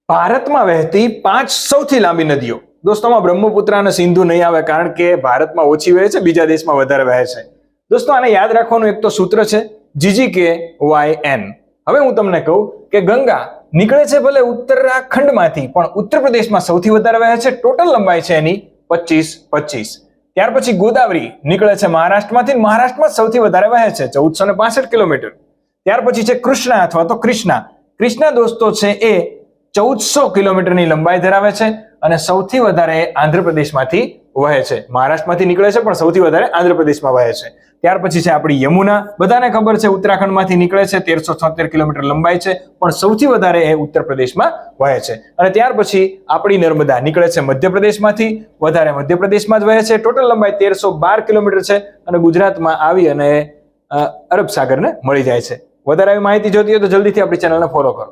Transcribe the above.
ભારતમાં વહેતી 5 સૌથી લાંબી નદીઓ. દોસ્તોમાં બ્રહ્મપુત્ર અને સિંધુ નહીં આવે કારણ કે ભારતમાં ઓછી વહે છે, બીજા દેશમાં વધારે વહે છે. દોસ્તો આને યાદ રાખવાનું એક તો સૂત્ર છે GGKYN. હવે હું તમને કહું કે ગંગા નીકળે છે ભલે ઉત્તરાખંડમાંથી, પણ ઉત્તર પ્રદેશમાં સૌથી વધારે વહે છે. ટોટલ લંબાઈ છે એની 25. ત્યાર પછી ગોદાવરી નીકળે છે મહારાષ્ટ્રમાંથી, મહારાષ્ટ્રમાં સૌથી વધારે વહે છે 1465 કિલોમીટર. ત્યાર પછી છે કૃષ્ણા અથવા તો ક્રિષ્ના. ક્રિષ્ના દોસ્તો છે એ 1400 કિલોમીટરની લંબાઈ ધરાવે છે અને સૌથી વધારે આંધ્રપ્રદેશમાંથી વહે છે. મહારાષ્ટ્રમાંથી નીકળે છે પણ સૌથી વધારે આંધ્રપ્રદેશમાં વહે છે. ત્યાર પછી છે આપણી યમુના. બધાને ખબર છે ઉત્તરાખંડમાંથી નીકળે છે, 1376 કિલોમીટર લંબાઈ છે, પણ સૌથી વધારે એ ઉત્તર પ્રદેશમાં વહે છે. અને ત્યાર પછી આપણી નર્મદા નીકળે છે મધ્યપ્રદેશમાંથી, વધારે મધ્યપ્રદેશમાં જ વહે છે. ટોટલ લંબાઈ 1312 કિલોમીટર છે અને ગુજરાતમાં આવી અને અરબ સાગરને મળી જાય છે. વધારે આવી માહિતી જોતી હોય તો જલ્દીથી આપણી ચેનલને ફોલો કરો.